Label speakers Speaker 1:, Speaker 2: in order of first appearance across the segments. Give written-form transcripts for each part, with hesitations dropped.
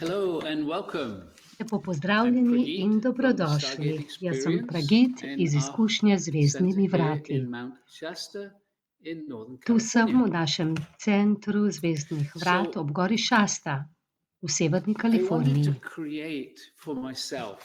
Speaker 1: Hello and welcome.
Speaker 2: Lepo
Speaker 1: I'm
Speaker 2: pozdravljeni
Speaker 1: Prageet
Speaker 2: in
Speaker 1: from the
Speaker 2: dobrodošli.
Speaker 1: Stargate
Speaker 2: Jaz sem
Speaker 1: Experience
Speaker 2: Pragit
Speaker 1: and
Speaker 2: iz
Speaker 1: our
Speaker 2: izkušnje z
Speaker 1: center
Speaker 2: zvezdnimi
Speaker 1: here
Speaker 2: vrati.
Speaker 1: in Mount Shasta in Northern
Speaker 2: Tu sem
Speaker 1: California.
Speaker 2: v našem centru zvezdnih vrat
Speaker 1: So
Speaker 2: ob gori Šasta v severni
Speaker 1: I wanted to
Speaker 2: Kaliforniji.
Speaker 1: create for myself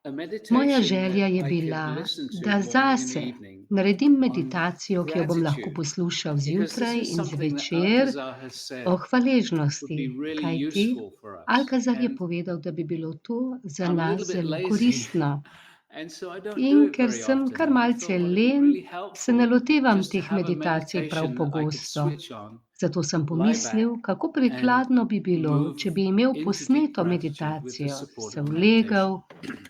Speaker 1: a
Speaker 2: Moja
Speaker 1: meditation
Speaker 2: želja
Speaker 1: that
Speaker 2: je
Speaker 1: I could
Speaker 2: bila,
Speaker 1: listen to
Speaker 2: da
Speaker 1: morning and
Speaker 2: zase
Speaker 1: evening
Speaker 2: naredim
Speaker 1: on
Speaker 2: meditacijo, ki jo bom lahko
Speaker 1: gratitude,
Speaker 2: poslušal
Speaker 1: because this
Speaker 2: zjutraj
Speaker 1: is
Speaker 2: in
Speaker 1: something that
Speaker 2: zvečer
Speaker 1: Alcazar has said
Speaker 2: o
Speaker 1: would
Speaker 2: hvaležnosti,
Speaker 1: be really
Speaker 2: kajti
Speaker 1: useful for us.
Speaker 2: Alkazar je
Speaker 1: And
Speaker 2: povedal, da bi bilo to za
Speaker 1: I'm a
Speaker 2: nas
Speaker 1: little bit
Speaker 2: zelo
Speaker 1: lazy.
Speaker 2: koristno.
Speaker 1: And so I don't do
Speaker 2: In
Speaker 1: it
Speaker 2: ker
Speaker 1: very
Speaker 2: sem
Speaker 1: often.
Speaker 2: kar
Speaker 1: And I
Speaker 2: malce
Speaker 1: thought, well, it'd be
Speaker 2: len,
Speaker 1: really
Speaker 2: se ne
Speaker 1: helpful
Speaker 2: lotevam
Speaker 1: just to
Speaker 2: teh
Speaker 1: have a
Speaker 2: meditacij prav
Speaker 1: meditation that I could
Speaker 2: pogosto.
Speaker 1: switch on,
Speaker 2: Zato sem
Speaker 1: lie
Speaker 2: pomislil,
Speaker 1: back,
Speaker 2: kako
Speaker 1: and
Speaker 2: prikladno bi bilo,
Speaker 1: move
Speaker 2: če bi imel
Speaker 1: into deep
Speaker 2: posneto
Speaker 1: gratitude with the
Speaker 2: meditacijo,
Speaker 1: support
Speaker 2: se
Speaker 1: of
Speaker 2: vlegel
Speaker 1: meditation.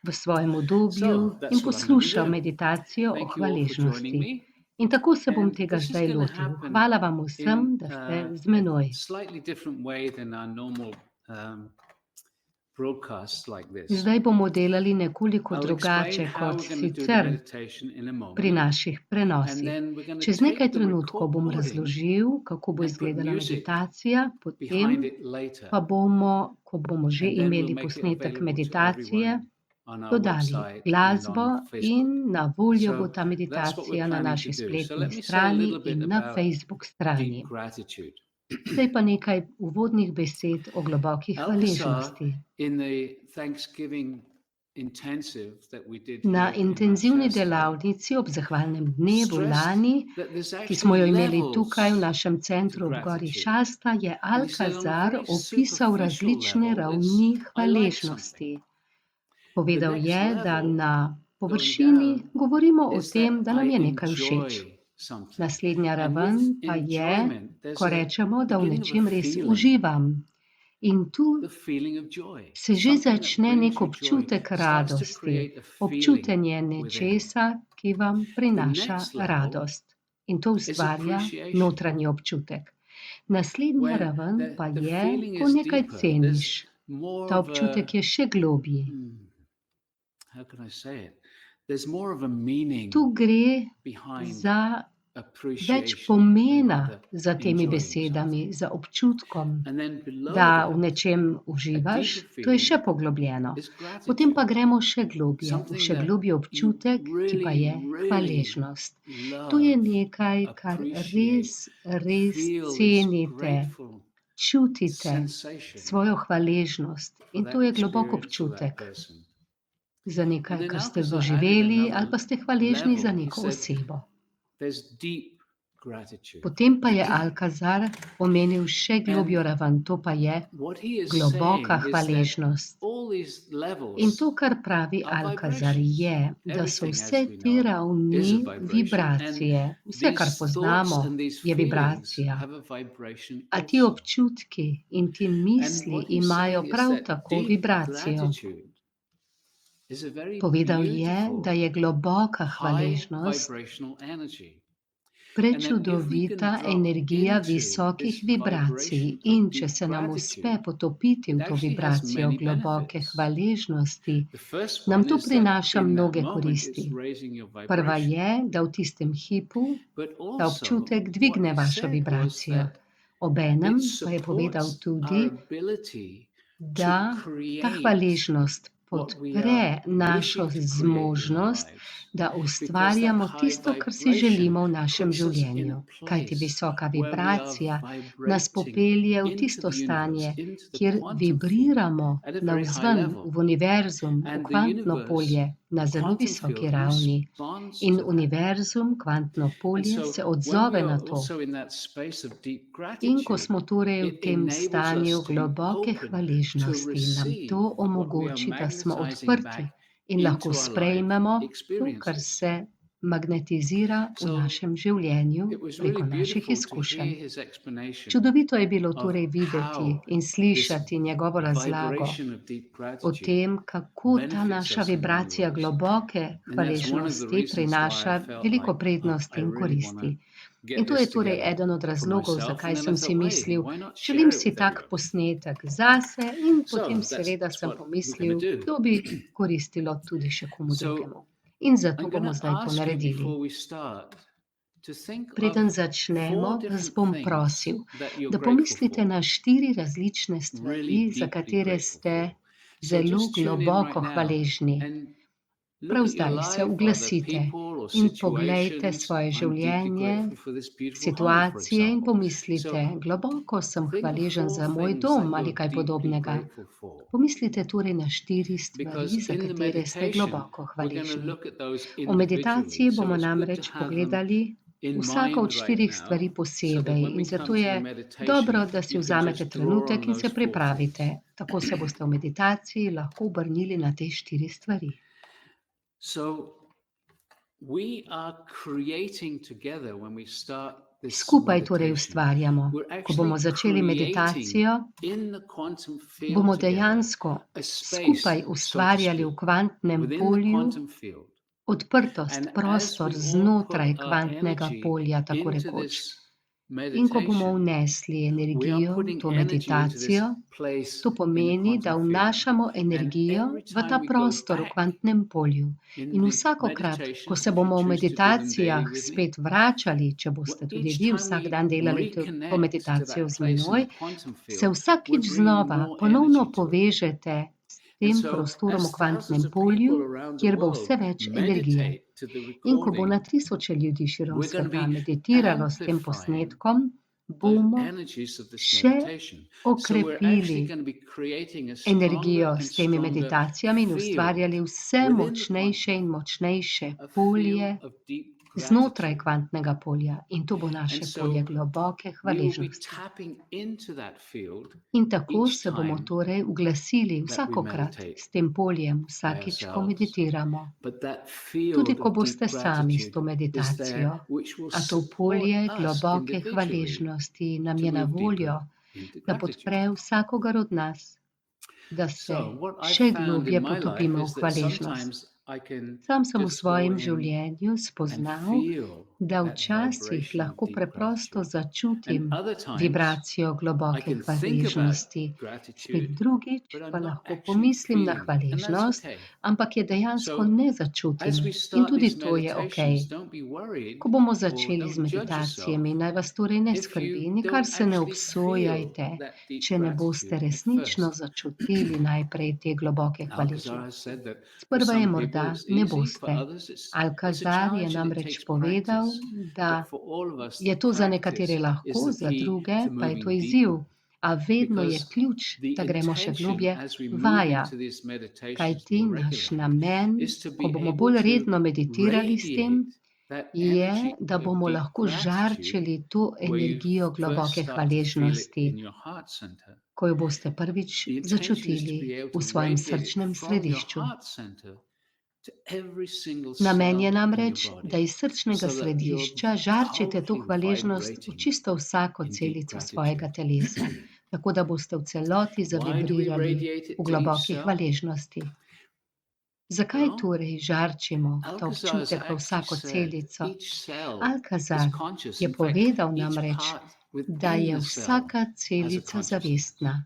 Speaker 2: v svojem udobju
Speaker 1: So
Speaker 2: in
Speaker 1: that's what I'm going to
Speaker 2: poslušal
Speaker 1: do.
Speaker 2: meditacijo o
Speaker 1: Thank you all for joining
Speaker 2: hvaležnosti.
Speaker 1: me.
Speaker 2: In tako se bom
Speaker 1: And
Speaker 2: tega
Speaker 1: this is
Speaker 2: zdaj
Speaker 1: going to
Speaker 2: lotil.
Speaker 1: happen
Speaker 2: Hvala vam vsem,
Speaker 1: in
Speaker 2: da ste z
Speaker 1: a
Speaker 2: menoj.
Speaker 1: slightly different way than our normal broadcasts like this.
Speaker 2: Zdaj bomo delali nekoliko
Speaker 1: I'll
Speaker 2: drugače
Speaker 1: explain how
Speaker 2: kot
Speaker 1: we're going to do the
Speaker 2: sicer
Speaker 1: meditation in a
Speaker 2: pri
Speaker 1: moment.
Speaker 2: naših
Speaker 1: And
Speaker 2: prenosih.
Speaker 1: then we're going to
Speaker 2: Čez nekaj
Speaker 1: take the
Speaker 2: trenutkov bom
Speaker 1: recording
Speaker 2: razložil, kako bo
Speaker 1: and put
Speaker 2: izgledala
Speaker 1: music
Speaker 2: meditacija,
Speaker 1: behind
Speaker 2: potem
Speaker 1: it later.
Speaker 2: pa bomo, ko bomo že
Speaker 1: And then we'll
Speaker 2: imeli
Speaker 1: make it
Speaker 2: posnetek
Speaker 1: available to
Speaker 2: meditacije,
Speaker 1: everyone on our
Speaker 2: dodali
Speaker 1: website and
Speaker 2: glasbo
Speaker 1: on Facebook.
Speaker 2: in na voljo bo
Speaker 1: So
Speaker 2: ta
Speaker 1: that's what we're
Speaker 2: meditacija na
Speaker 1: planning
Speaker 2: naši
Speaker 1: to do. So
Speaker 2: spletni
Speaker 1: let me say a
Speaker 2: strani
Speaker 1: little bit
Speaker 2: in na
Speaker 1: about
Speaker 2: Facebook strani.
Speaker 1: deep gratitude.
Speaker 2: Zdaj pa nekaj uvodnih besed o globoki
Speaker 1: Alcazar,
Speaker 2: hvaležnosti.
Speaker 1: in the Thanksgiving intensive that we did
Speaker 2: Na
Speaker 1: here in Mount
Speaker 2: intenzivni
Speaker 1: Shasta,
Speaker 2: delavnici ob zahvalnem dnevu
Speaker 1: stressed
Speaker 2: lani,
Speaker 1: that there's
Speaker 2: ki smo jo
Speaker 1: actually
Speaker 2: imeli tukaj v
Speaker 1: levels
Speaker 2: našem
Speaker 1: to
Speaker 2: centru ob gori
Speaker 1: gratitude.
Speaker 2: Šasta, je
Speaker 1: And he said on a
Speaker 2: Alkazar
Speaker 1: very
Speaker 2: opisal
Speaker 1: superficial
Speaker 2: različne
Speaker 1: level,
Speaker 2: ravni
Speaker 1: it's I like
Speaker 2: hvaležnosti.
Speaker 1: something. The
Speaker 2: Povedal
Speaker 1: next
Speaker 2: je, da
Speaker 1: level,
Speaker 2: na
Speaker 1: going
Speaker 2: površini
Speaker 1: down,
Speaker 2: govorimo o
Speaker 1: is
Speaker 2: tem,
Speaker 1: that
Speaker 2: da nam
Speaker 1: I
Speaker 2: je nekaj všeč.
Speaker 1: enjoy something.
Speaker 2: Naslednja
Speaker 1: And
Speaker 2: raven
Speaker 1: with
Speaker 2: pa je,
Speaker 1: enjoyment, there's
Speaker 2: ko
Speaker 1: a
Speaker 2: rečemo, da v
Speaker 1: beginning of a
Speaker 2: nečem res
Speaker 1: feeling,
Speaker 2: uživam. In tu
Speaker 1: the feeling of joy.
Speaker 2: se že
Speaker 1: Something that
Speaker 2: začne
Speaker 1: brings
Speaker 2: nek
Speaker 1: you joy
Speaker 2: občutek
Speaker 1: starts to
Speaker 2: radosti,
Speaker 1: create a feeling
Speaker 2: občutenje
Speaker 1: within.
Speaker 2: nečesa, ki vam
Speaker 1: The
Speaker 2: prinaša
Speaker 1: next level
Speaker 2: radost. In to
Speaker 1: is
Speaker 2: ustvarja
Speaker 1: appreciation,
Speaker 2: notranji občutek. Naslednja
Speaker 1: when
Speaker 2: raven pa
Speaker 1: the
Speaker 2: je,
Speaker 1: feeling
Speaker 2: ko
Speaker 1: is
Speaker 2: nekaj
Speaker 1: deeper.
Speaker 2: ceniš.
Speaker 1: There's more
Speaker 2: Ta
Speaker 1: of
Speaker 2: občutek
Speaker 1: a,
Speaker 2: je še globji.
Speaker 1: how can I say it? There's more of a meaning
Speaker 2: Tu gre
Speaker 1: behind
Speaker 2: za več
Speaker 1: appreciation
Speaker 2: pomena
Speaker 1: than rather
Speaker 2: za temi
Speaker 1: enjoying
Speaker 2: besedami,
Speaker 1: something.
Speaker 2: za občutkom,
Speaker 1: And then below
Speaker 2: da v
Speaker 1: that,
Speaker 2: nečem
Speaker 1: a
Speaker 2: uživaš,
Speaker 1: deeper
Speaker 2: to je še
Speaker 1: feeling
Speaker 2: poglobljeno.
Speaker 1: is
Speaker 2: Potem pa
Speaker 1: gratitude.
Speaker 2: gremo še globje, v
Speaker 1: Something
Speaker 2: še
Speaker 1: that
Speaker 2: globji
Speaker 1: you
Speaker 2: občutek, ki pa
Speaker 1: really,
Speaker 2: je
Speaker 1: really
Speaker 2: hvaležnost. To je
Speaker 1: love,
Speaker 2: nekaj, kar res,
Speaker 1: appreciate,
Speaker 2: res
Speaker 1: feel this
Speaker 2: cenite,
Speaker 1: grateful
Speaker 2: čutite
Speaker 1: sensation
Speaker 2: svojo hvaležnost.
Speaker 1: for
Speaker 2: In
Speaker 1: that
Speaker 2: to je globok
Speaker 1: experience for that
Speaker 2: občutek
Speaker 1: person.
Speaker 2: za
Speaker 1: And
Speaker 2: nekaj,
Speaker 1: then
Speaker 2: kar ste
Speaker 1: Alcazar added
Speaker 2: doživeli ali
Speaker 1: another
Speaker 2: pa ste hvaležni za
Speaker 1: level. He
Speaker 2: neko
Speaker 1: said,
Speaker 2: osebo.
Speaker 1: there's deep gratitude.
Speaker 2: Potem pa je Alkazar omenil še globjo
Speaker 1: And
Speaker 2: raven, to pa je
Speaker 1: what he is
Speaker 2: globoka
Speaker 1: saying is that
Speaker 2: hvaležnost.
Speaker 1: all these
Speaker 2: In
Speaker 1: levels
Speaker 2: to, kar pravi
Speaker 1: are
Speaker 2: Alkazar,
Speaker 1: vibrations.
Speaker 2: je, da so
Speaker 1: Everything,
Speaker 2: vse
Speaker 1: as we
Speaker 2: te
Speaker 1: know,
Speaker 2: ravni
Speaker 1: is a vibration. And
Speaker 2: vibracije. Vse, kar
Speaker 1: these thoughts
Speaker 2: poznamo,
Speaker 1: and these
Speaker 2: je
Speaker 1: feelings
Speaker 2: vibracija.
Speaker 1: have a vibration
Speaker 2: A ti
Speaker 1: also.
Speaker 2: občutki in ti
Speaker 1: And
Speaker 2: misli
Speaker 1: what he's
Speaker 2: imajo
Speaker 1: saying is
Speaker 2: prav
Speaker 1: that
Speaker 2: tako
Speaker 1: deep
Speaker 2: vibracijo.
Speaker 1: gratitude is a very
Speaker 2: Povedal je, da je
Speaker 1: beautiful,
Speaker 2: globoka
Speaker 1: high
Speaker 2: hvaležnost
Speaker 1: vibrational energy.
Speaker 2: prečudovita energija visokih vibracij. In če se nam uspe potopiti v to vibracijo globoke hvaležnosti, nam to prinaša mnoge koristi. Prva je, da v tistem hipu ta občutek dvigne vašo vibracijo. Obenem pa je povedal tudi, da ta hvaležnost podpre našo zmožnost, da ustvarjamo tisto, kar si želimo v našem življenju. Kajti visoka vibracija nas popelje v tisto stanje, kjer vibriramo navzven, v univerzum, v kvantno polje, na zelo visoki ravni. In univerzum, kvantno polje, se odzove na to. In ko smo torej v tem stanju globoke hvaležnosti, nam to omogoči, da smo odprti in lahko sprejmemo to, kar se magnetizira v našem življenju preko naših izkušenj. Čudovito je bilo torej videti in slišati njegovo razlago o tem, kako ta naša vibracija globoke hvaležnosti prinaša veliko prednosti in koristi. In to je torej eden od razlogov, zakaj sem si mislil, želim si tak posnetek zase in potem seveda sem pomislil, to bi koristilo tudi še komu drugemu. In zato bomo zdaj to naredili. Preden začnemo, vas bom prosil, da pomislite na 4 različne stvari, za katere ste zelo globoko hvaležni. Prav zdaj se uglasite in poglejte svoje življenje, situacije in pomislite, globoko sem hvaležen za moj dom ali kaj podobnega. Pomislite torej na 4 stvari, za katere ste globoko hvaležni. V meditaciji bomo namreč pogledali vsako od 4 stvari posebej in zato je dobro, da si vzamete trenutek in se pripravite. Tako se boste v meditaciji lahko obrnili na te 4 stvari. Skupaj torej ustvarjamo. Ko bomo začeli meditacijo, bomo dejansko skupaj ustvarjali v kvantnem polju odprtost, prostor znotraj kvantnega polja, tako rekoč. In ko bomo vnesli energijo v to meditacijo, to pomeni, da vnašamo energijo v ta prostor v kvantnem polju. In vsakokrat, ko se bomo v meditacijah spet vračali, če boste tudi vi vsak dan delali to meditacijo z menoj, se vsakič znova ponovno povežete s tem prostorom v kvantnem polju, kjer bo vse več energije. In ko bo na tisoče ljudi širom sveta meditiralo s tem posnetkom, bomo še okrepili energijo s temi meditacijami in ustvarjali vse močnejše in močnejše polje znotraj kvantnega polja. In to bo naše polje globoke hvaležnosti. In tako se bomo torej uglasili vsakokrat s tem poljem, vsakič, ko meditiramo. Tudi ko boste sami s to meditacijo, a to polje globoke hvaležnosti nam je na voljo, da podpre vsakogar od nas, da se še globlje potopimo v hvaležnost. Sam sem v svojem življenju spoznal, da včasih lahko preprosto začutim vibracijo globoke hvaležnosti, spet drugič pa lahko pomislim na hvaležnost, ampak je dejansko ne začutim. In tudi to je okej. Ko bomo začeli z meditacijami, naj vas torej ne skrbi, nikar se ne obsojajte, če ne boste resnično začutili najprej te globoke hvaležnosti. Sprva je morda ne boste. Alcazar je namreč povedal, da je to za nekatere lahko, za druge pa je to izziv. A vedno je ključ, da gremo še globlje, vaja. Kajti naš namen, ko bomo bolj redno meditirali s tem, je, da bomo lahko žarčili to energijo globoke hvaležnosti, ko jo boste prvič začutili v svojem srčnem središču. Namen je namreč, da iz srčnega središča žarčite to hvaležnost v čisto vsako celico svojega telesa, tako da boste v celoti zavibrirali v globoki hvaležnosti. Zakaj torej žarčimo ta občutek v vsako celico? Alcazar je povedal namreč, da je vsaka celica zavestna.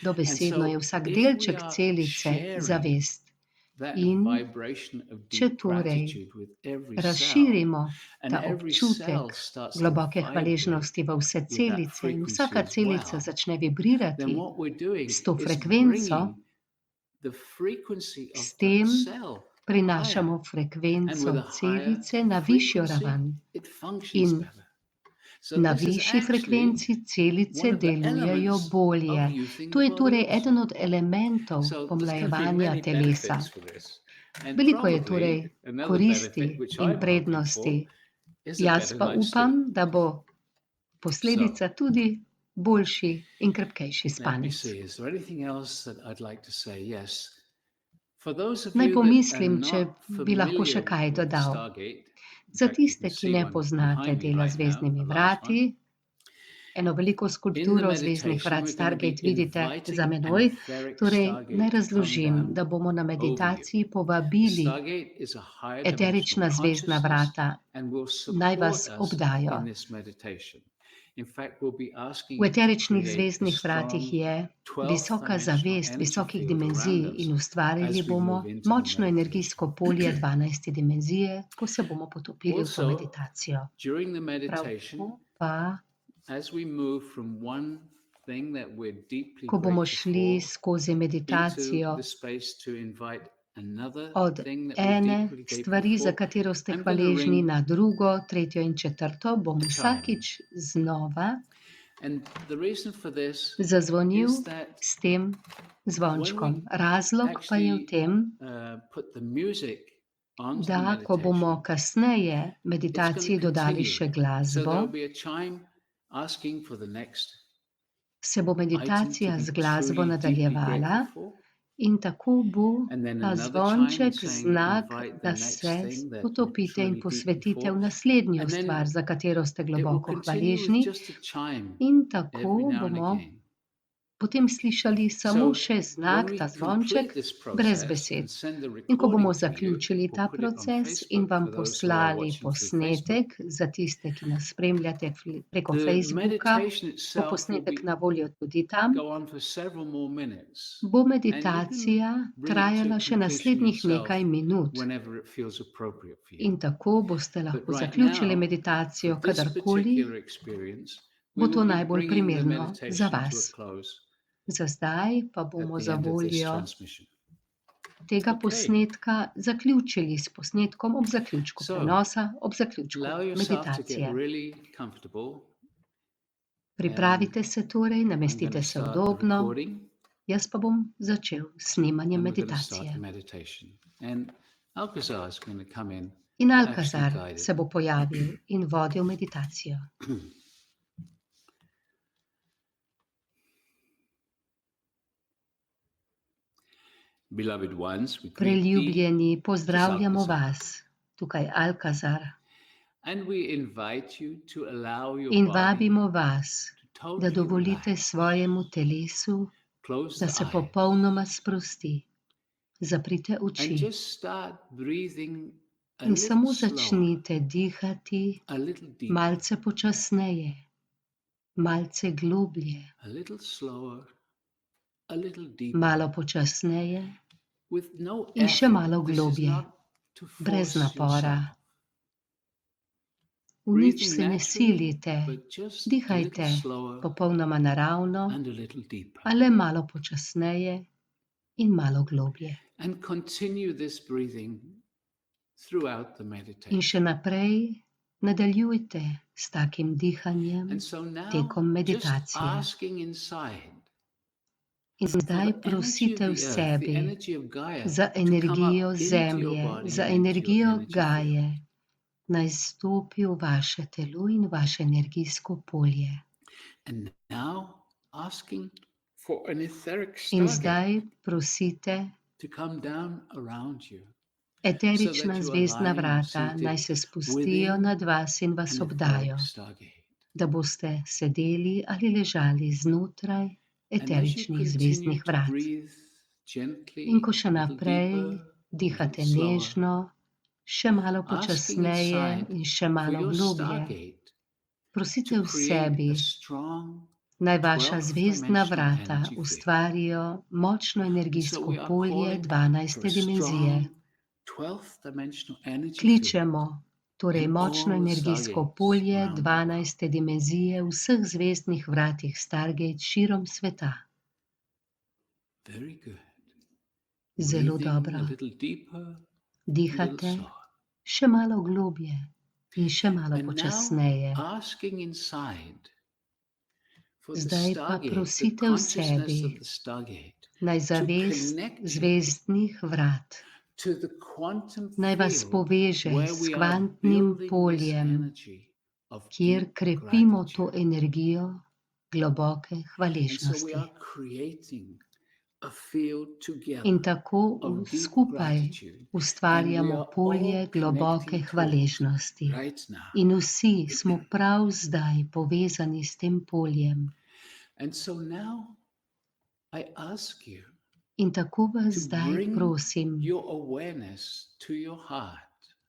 Speaker 2: Dobesedno je vsak delček celice zavest. In če torej razširimo ta občutek globoke hvaležnosti v vse celice in vsaka celica začne vibrirati s to frekvenco, s tem prinašamo frekvenco celice na višjo raven. In na višji frekvenci celice delujejo bolje. To je torej eden od elementov pomlajevanja telesa. Veliko je torej koristi in prednosti. Jaz pa upam, da bo posledica tudi boljši in krepkejši spanec. Naj pomislim, če bi lahko še kaj dodal. Za tiste, ki ne poznate dela Zvezdnimi vrati, eno veliko skulpturo Zvezdnih vrat Stargate vidite za menoj, torej naj razložim, da bomo na meditaciji povabili eterična zvezdna vrata, naj vas obdajo. V eteričnih zvezdnih vratih je visoka zavest visokih dimenzij in ustvarili bomo močno energijsko polje 12. dimenzije, ko se bomo potopili v to meditacijo. Prav tako pa, ko bomo šli skozi meditacijo od ene stvari, za katero ste hvaležni, na drugo, tretjo in četrto, bom vsakič znova zazvonil s tem zvončkom. Razlog pa je v tem, da ko bomo kasneje meditaciji dodali še glasbo, se bo meditacija z glasbo nadaljevala in tako bo ta zvonček znak, da se potopite in posvetite v naslednjo stvar, za katero ste globoko hvaležni, in tako bomo potem slišali samo še znak, ta zvonček, brez besed. In ko bomo zaključili ta proces in vam poslali posnetek za tiste, ki nas spremljate preko Facebooka, bo posnetek na voljo tudi tam, bo meditacija trajala še naslednjih nekaj minut. In tako boste lahko zaključili meditacijo kadarkoli bo to najbolj primerno za vas. Za zdaj pa bomo za voljo tega posnetka zaključili s posnetkom ob zaključku prenosa, ob zaključku meditacije. Pripravite se torej, namestite se udobno, jaz pa bom začel s snemanjem meditacije. In Alkazar se bo pojavil in vodil meditacijo. Preljubljeni, pozdravljamo vas, tukaj Alkazar, in vabimo vas, da dovolite svojemu telesu, da se popolnoma sprosti. Zaprite oči in samo začnite dihati malce počasneje, malce globlje, malo počasneje in še malo globlje, brez napora. V nič se ne silite, dihajte popolnoma naravno, a le malo počasneje in malo globlje. In še naprej nadaljujte s takim dihanjem tekom meditacije. In zdaj prosite v sebi za energijo Zemlje, za energijo Gaje, naj stopi v vaše telo in vaše energijsko polje. In zdaj prosite eterična zvezdna vrata, naj se spustijo nad vas in vas obdajo, da boste sedeli ali ležali znotraj eteričnih zvezdnih vrat. In ko še naprej dihate nežno, še malo počasneje in še malo globlje, prosite v sebi, naj vaša zvezdna vrata ustvarijo močno energijsko polje 12. dimenzije. Kličemo torej močno energijsko polje 12. dimenzije v vseh zvezdnih vratih Stargate širom sveta. Zelo dobro. Dihate še malo globlje in še malo počasneje. Zdaj pa prosite v sebi, naj zavest zvezdnih vrat naj vas poveže s kvantnim poljem, kjer krepimo to energijo globoke hvaležnosti. In tako skupaj ustvarjamo polje globoke hvaležnosti. In vsi smo prav zdaj povezani s tem poljem. In tako vas zdaj prosim,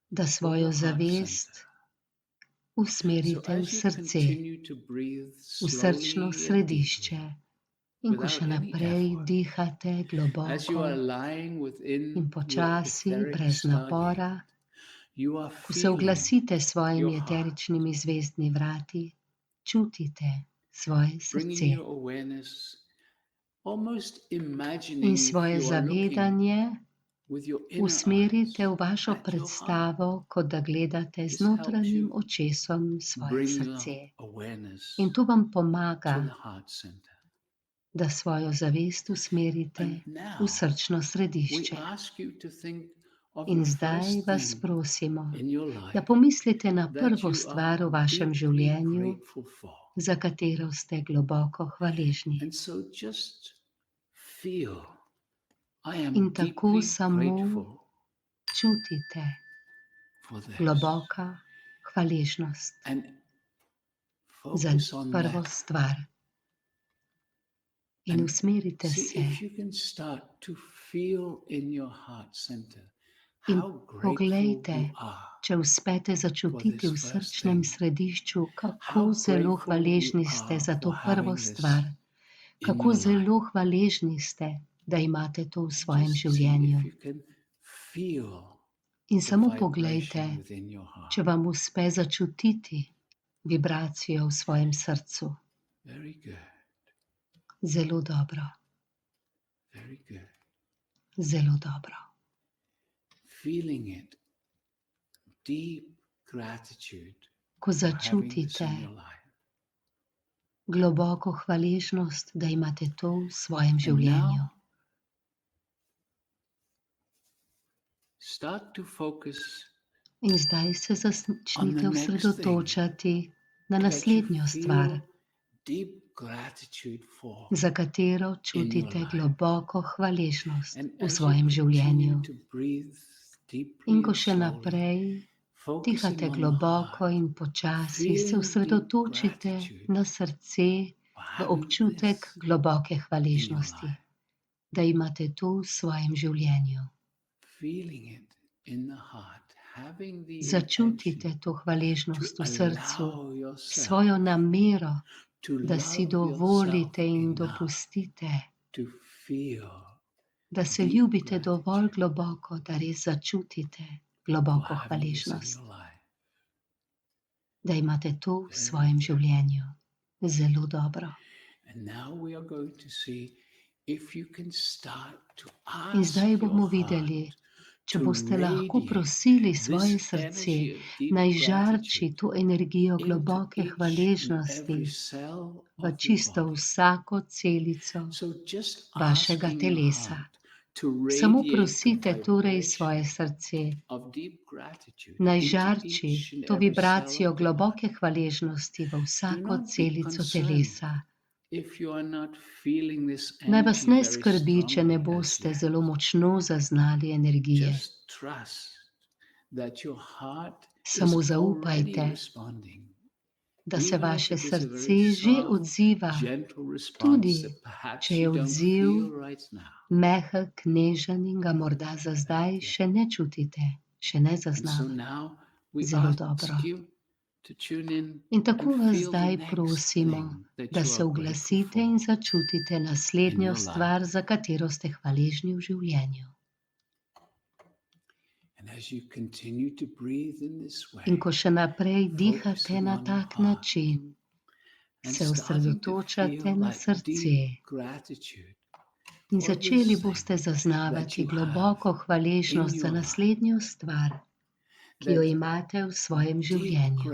Speaker 2: da svojo zavest usmerite v srce, v srčno središče. In ko še naprej dihate globoko in počasi, brez napora, ko se oglasite s svojimi eteričnimi zvezdnimi vrati, čutite svoje srce in svoje zavedanje usmerite v vašo predstavo, kot da gledate z notranjim očesom svoje srce. In to vam pomaga, da svojo zavest usmerite v srčno središče. In zdaj vas prosimo, da pomislite na prvo stvar v vašem življenju, za katero ste globoko hvaležni. In tako samo čutite globoka hvaležnost za prvo stvar. In usmerite se in poglejte, če uspete začutiti v srčnem središču, kako zelo hvaležni ste za to prvo stvar, kako zelo hvaležni ste, da imate to v svojem življenju. In samo poglejte, če vam uspe začutiti vibracijo v svojem srcu. Zelo dobro. Zelo dobro. Ko začutite globoko hvaležnost, da imate to v svojem življenju. In zdaj se začnite osredotočati na naslednjo stvar, za katero čutite globoko hvaležnost v svojem življenju. In ko še naprej dihate globoko in počasi, se osredotočite na srce, v občutek globoke hvaležnosti, da imate to v svojem življenju. Začutite to hvaležnost v srcu, svojo namero, da si dovolite in dopustite, da se ljubite dovolj globoko, da res začutite globoko hvaležnost, da imate to v svojem življenju. Zelo dobro. In zdaj bomo videli, če boste lahko prosili svoje srce, naj žarči to energijo globoke hvaležnosti v čisto vsako celico vašega telesa. Samo prosite torej svoje srce, naj žarči to vibracijo globoke hvaležnosti v vsako celico telesa. Naj vas ne skrbi, če ne boste zelo močno zaznali energije. Samo zaupajte, da se vaše srce že odziva, tudi če je odziv mehek, nežen in ga morda za zdaj še ne čutite, še ne zaznavate. Zelo dobro. In tako vas zdaj prosimo, da se oglasite in začutite naslednjo stvar, za katero ste hvaležni v življenju. In ko še naprej dihate na tak način, se osredotočate na srce in začeli boste zaznavati globoko hvaležnost za naslednjo stvar, ki jo imate v svojem življenju.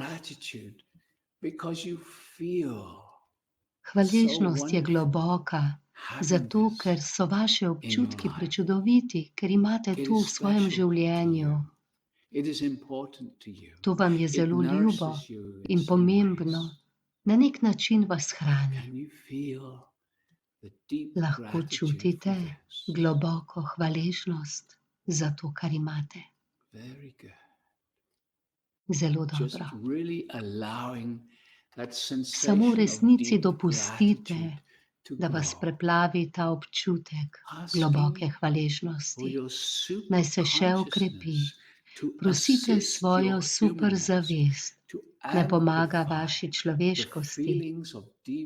Speaker 2: Hvaležnost je globoka, zato ker so vaši občutki prečudoviti, ker imate to v svojem življenju. To vam je zelo ljubo in pomembno, na nek način vas hrani. Lahko čutite globoko hvaležnost za to, kar imate. Zelo dobro. Samo v resnici dopustite, da vas preplavi ta občutek globoke hvaležnosti. Naj se še okrepi. Prosite svojo super zavest, ne pomaga vaši človeškosti,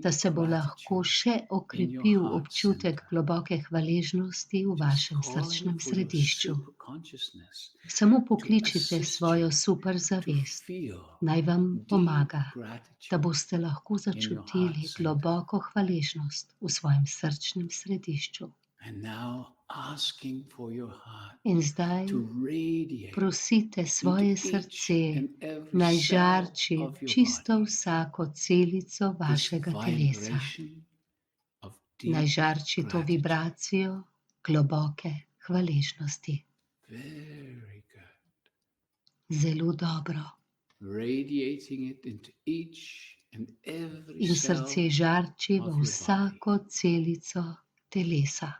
Speaker 2: da se bo lahko še okrepil občutek globoke hvaležnosti v vašem srčnem središču. Samo pokličite svojo superzavest, naj vam pomaga, da boste lahko začutili globoko hvaležnost v svojem srčnem središču. In zdaj prosite svoje srce, naj žarči čisto vsako celico vašega telesa. Naj žarči to vibracijo globoke hvaležnosti. Zelo dobro. In srce žarči v vsako celico telesa.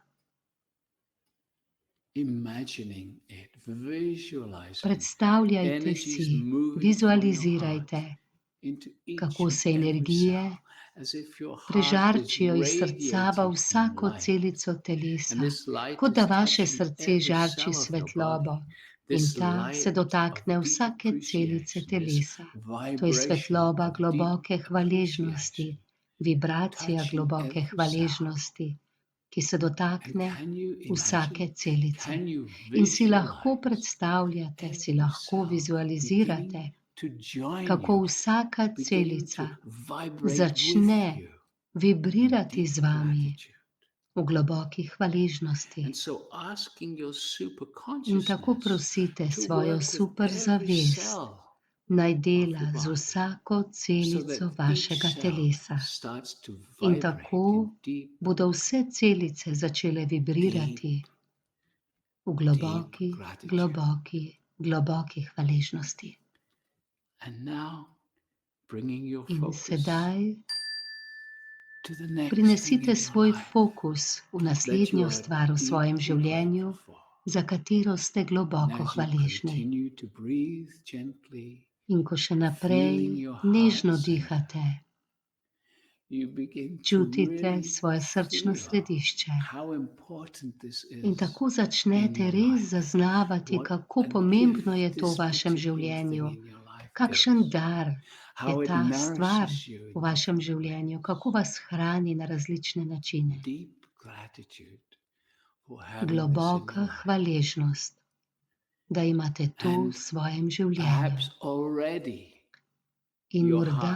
Speaker 2: Predstavljajte si, vizualizirajte, kako se energije prežarčijo iz srca v vsako celico telesa, kot da vaše srce žarči svetlobo in ta se dotakne vsake celice telesa. To je svetloba globoke hvaležnosti, vibracija globoke hvaležnosti, ki se dotakne vsake celice. In si lahko predstavljate, si lahko vizualizirate, kako vsaka celica začne vibrirati z vami v globoki hvaležnosti. In tako prosite svojo superzavest, naj dela z vsako celico vašega telesa. In tako bodo vse celice začele vibrirati v globoki, globoki, globoki hvaležnosti. In sedaj prinesite svoj fokus v naslednjo stvar v svojem življenju, za katero ste globoko hvaležni. In ko še naprej nežno dihate, čutite svoje srčno središče. In tako začnete res zaznavati, kako pomembno je to v vašem življenju, kakšen dar je ta stvar v vašem življenju, kako vas hrani na različne načine. Globoka hvaležnost, da imate to v svojem življenju. In morda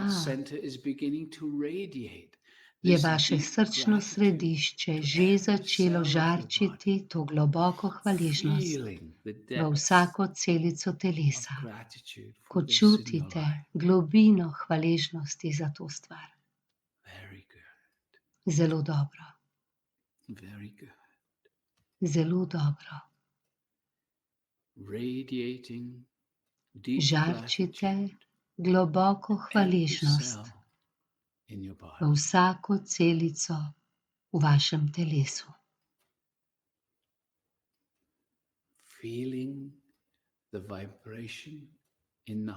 Speaker 2: je vaše srčno središče že začelo žarčiti to globoko hvaležnost v vsako celico telesa, ko čutite globino hvaležnosti za to stvar. Zelo dobro. Zelo dobro. Žarčite globoko hvaležnost v vsako celico v vašem telesu.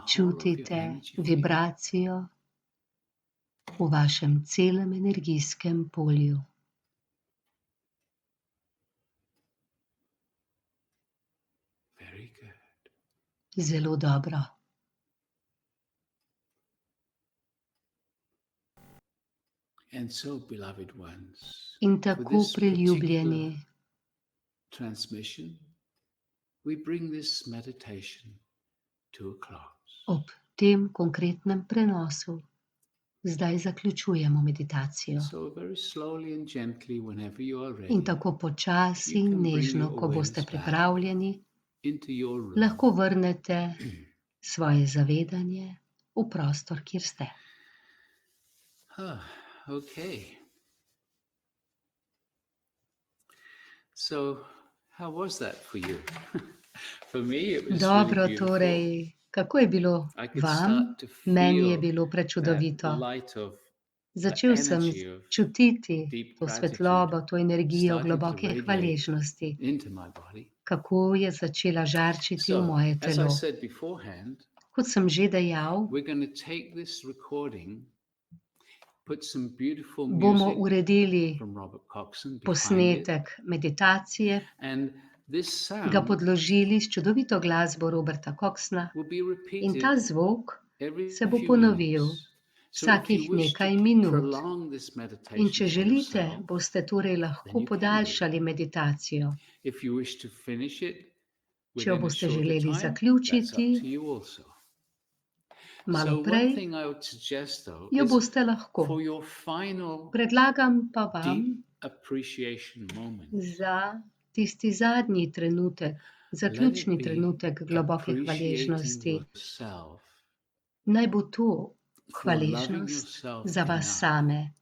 Speaker 2: Čutite vibracijo v vašem celem energijskem polju. Zelo dobro. In tako, priljubljeni, ob tem konkretnem prenosu zdaj zaključujemo meditacijo. In tako počasi in nežno, ko boste pripravljeni, lahko vrnete svoje zavedanje v prostor, kjer ste.
Speaker 1: Okay. So, how was that for you? For me it was
Speaker 2: Dobro,
Speaker 1: really beautiful.
Speaker 2: torej, kako je bilo vam? Meni je bilo prečudovito. Začel sem čutiti to svetlobo, to energijo globoke hvaležnosti, kako je začela žarčiti v moje telo. Kot sem že dejal, bomo uredili posnetek meditacije, ga podložili s čudovito glasbo Roberta Coxsna in ta zvok se bo ponovil vsakih nekaj minut. In če želite, boste torej lahko podaljšali meditacijo. Če jo boste želeli zaključiti malo prej, jo boste lahko. Predlagam pa vam za tisti zadnji trenutek, zaključni trenutek globoke hvaležnosti. Naj bo to hvaležnost za vas same.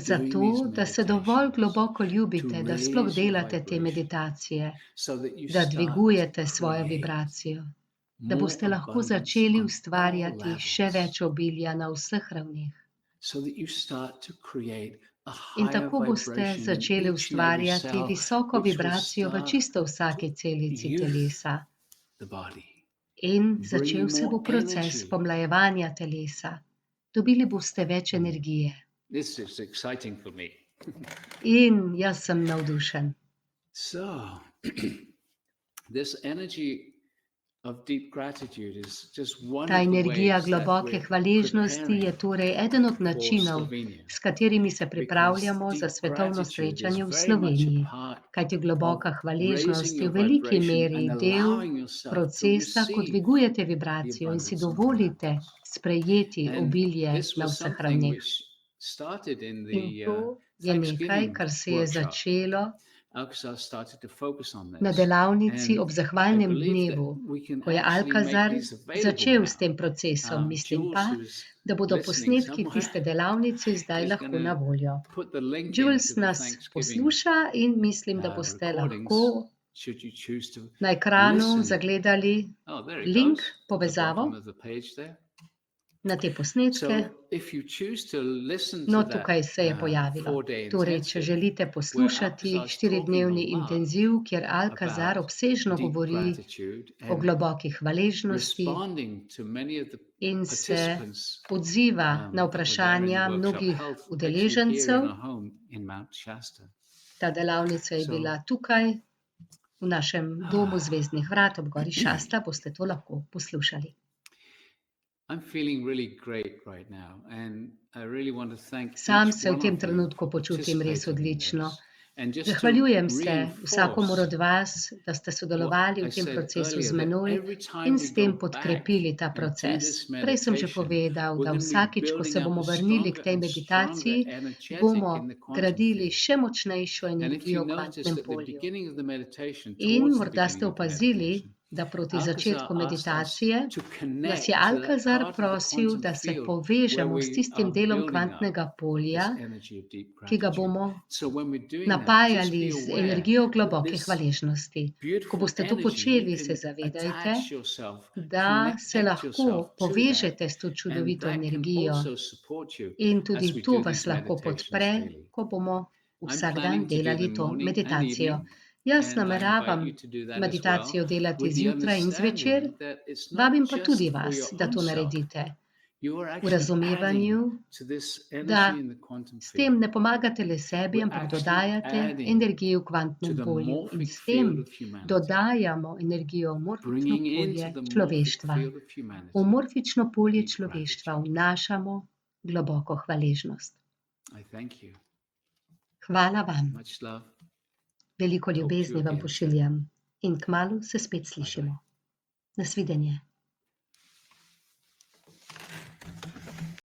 Speaker 2: Zato, da se dovolj globoko ljubite, da sploh delate te meditacije, da dvigujete svojo vibracijo, da boste lahko začeli ustvarjati še več obilja na vseh ravneh. In tako boste začeli ustvarjati visoko vibracijo v čisto vsaki celici telesa. In začel se bo proces pomlajevanja telesa. Dobili boste več energije. In jaz sem navdušen. Ta energija globoke hvaležnosti je torej eden od načinov, s katerimi se pripravljamo za svetovno srečanje v Sloveniji. Kajti globoka hvaležnost je v veliki meri del procesa, ko dvigujete vibracijo in si dovolite sprejeti obilje na vseh ravneh. In to je nekaj, kar se je začelo na delavnici ob zahvalnem dnevu, ko je Alcazar začel s tem procesom. Mislim pa, da bodo posnetki tiste delavnice zdaj lahko na voljo. Jules nas posluša in mislim, da boste lahko na ekranu zagledali link, povezavo na te posnetke. No, tukaj se je pojavilo. Torej, če želite poslušati 4-dnevni intenziv, kjer Alcazar obsežno govori o globoki hvaležnosti in se odziva na vprašanja mnogih udeležencev. Ta delavnica je bila tukaj, v našem domu Zvezdnih vrat ob gori Šasta, boste to lahko poslušali. Sam se v tem trenutku počutim res odlično. Zahvaljujem se vsakomur od vas, da ste sodelovali v tem procesu z menoj in s tem podkrepili ta proces. Prej sem že povedal, da vsakič, ko se bomo vrnili k tej meditaciji, bomo gradili še močnejšo energijo v kvantnem polju. In morda ste opazili, da proti začetku meditacije nas je Alcazar prosil, da se povežemo s tistim delom kvantnega polja, ki ga bomo napajali z energijo globoke hvaležnosti. Ko boste to počeli, se zavedajte, da se lahko povežete s to čudovito energijo in tudi to vas lahko podpre, ko bomo vsak dan delali to meditacijo. Jaz nameravam meditacijo delati zjutraj in zvečer, vabim pa tudi vas, da to naredite. V razumevanju, da s tem ne pomagate le sebi, ampak dodajate energijo v kvantnem polju in s tem dodajamo energijo v morfično polje človeštva. V morfično polje človeštva vnašamo globoko hvaležnost. Hvala vam. Veliko ljubezni vam pošiljam in kmalu se spet slišimo. Nasvidenje.